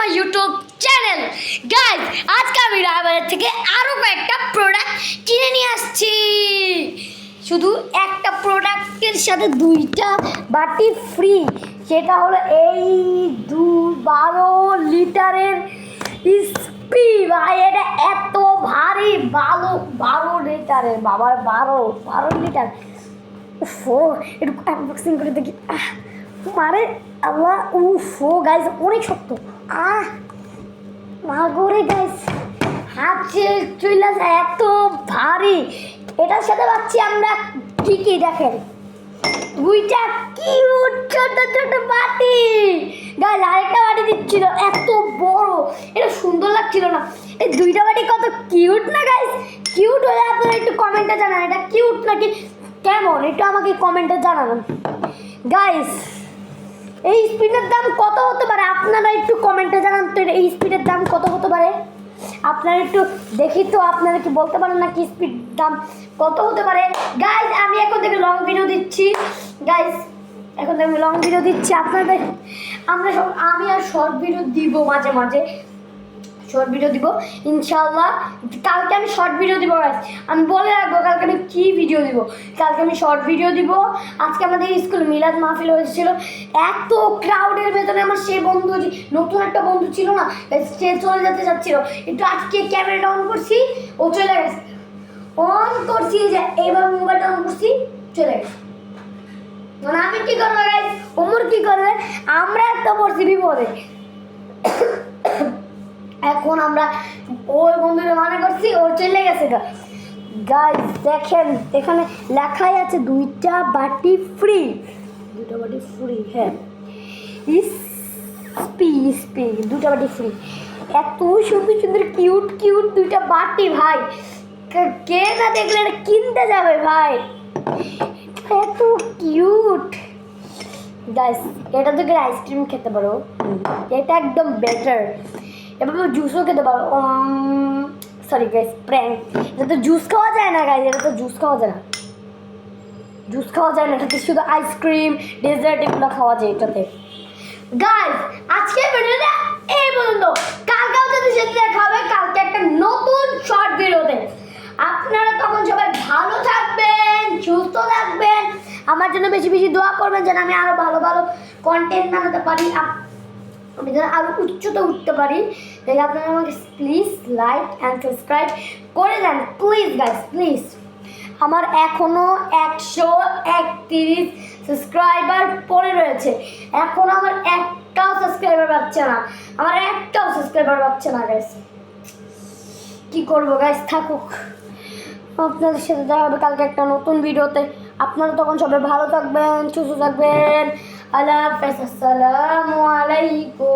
My YouTube channel. Guys, আজকে আমি রায়বাজার থেকে আরও কয়েকটা প্রোডাক্ট কিনে নিয়ে আসছি। শুধু একটা প্রোডাক্টের সাথে দুইটা বাটি ফ্রি। সেটা হলো এই 12 লিটারের স্পি। ভাই এটা এত ভারী, 12 লিটারের, বাবার 12 লিটার। ফো একটু আনবক্সিং করে দেখি। মারে আল্লাহ, উফো গাইজ অনেক শক্ত। মাগরে গাইজ, হাত চলে যায়, এত ভারী। এটার সাথে পাচ্ছি আমরা কি কি দেখেন, দুইটা কিউট ছোট ছোট বাটি। গাইজ আরেকটা বাটি দিচ্ছিল এত বড়, এটা সুন্দর লাগছিল না? এই দুইটা বাটি কত কিউট না গাইজ? কিউট হলে আপনারা একটু কমেন্টে জানান এটা কিউট নাকি কেমন, একটু আমাকে কমেন্টে জানাবেন গাইজ। এই স্পিডের দাম কত হতে পারে আপনারা একটু কমেন্টে জানান তো। এই স্পিডের দাম কত হতে পারে আপনারা একটু দেখি তো, আপনারা কি বলতে পারেন না কি স্পিড দাম কত হতে পারে? গাইজ আমি এখন থেকে লং ভিডিও দিচ্ছি। গাইজ এখন থেকে আমি লং ভিডিও দিচ্ছি আপনাদের। আমি আর শর্ট ভিডিও দিব, মাঝে মাঝে শর্ট ভিডিও দিব ইনশাল্লাহ। কালকে আমি শর্ট ভিডিও দিব গাইজ, আমি বলে রাখবো কালকে আমি কী ভিডিও দিব। কালকে আমি শর্ট ভিডিও দিব। আজকে আমাদের স্কুলে মিলাদ মাহফিল হয়েছিল, এত ক্রাউডের ভেতরে আমার সে বন্ধু, নতুন একটা বন্ধু ছিল না, সে চলে যেতে চাচ্ছিল। একটু আজকে ক্যামেরাটা অন করছি, ও চলে গেছে। অন করছি যে এইভাবে মোবাইলটা অন করছি, চলে গেছে। মানে আমি কী করবো গাইজ, ওমর কী করবে, আমরা একটা পড়ছি বিপদে। এখন আমরা ওই বন্ধুকে মানা করছি, ও চলে গেছে। গাইজ দেখেন এখানে লেখাই আছে দুইটা বাটি ফ্রি, দুইটা বাটি ফ্রি। হ্যাঁ, স্পি দুইটা বাটি ফ্রি। এত সুন্দর সুন্দর কিউট কিউট দুইটা বাটি ভাই, কে না দেখলে এটা কিনতে যাবে ভাই, এত কিউট। গাইজ এটা থেকে আইসক্রিম খেতে পারো, এটা একদম বেটার। এভাবে জুসও খেতে পারো। Sorry guys, prank. এটা তো জুস খাওয়া যায় না গাইজ, এটা তো জুস খাওয়া যায় না, জুস খাওয়া যায় না। এটাতে শুধু আইসক্রিম ডেজার্ট এগুলো খাওয়া যায় এটাতে। গাইজ আজকে ভিডিওটা এই পর্যন্ত, কালকেও যদি সেটা দেখা হবে, কালকে একটা নতুন শর্ট ভিডিওতে। আপনারা তখন সবাই ভালো থাকবেন, সুস্থ থাকবেন, আমার জন্য বেশি বেশি দোয়া করবেন যেন আমি আরও ভালো ভালো কন্টেন্ট বানাতে পারি, আমি যেন আরও উচ্চতা উঠতে পারি। তাই আপনারা আমাকে প্লিজ লাইক অ্যান্ড সাবস্ক্রাইব করে দেন প্লিজ গাইজ, প্লিজ। আমার এখনও 131 সাবস্ক্রাইবার পড়ে রয়েছে, এখন আমার একটাও সাবস্ক্রাইবার পাচ্ছে না, আমার একটাও সাবস্ক্রাইবার পাচ্ছে না গাইজ। কী করবো গাইজ, থাকুক। আপনাদের সাথে দেখা হবে কালকে একটা নতুন ভিডিওতে। আপনারা তখন সবাই ভালো থাকবেন, সুস্থ থাকবেন। আল্লাহ হাফেজ, আসসালামু আলাইকুম।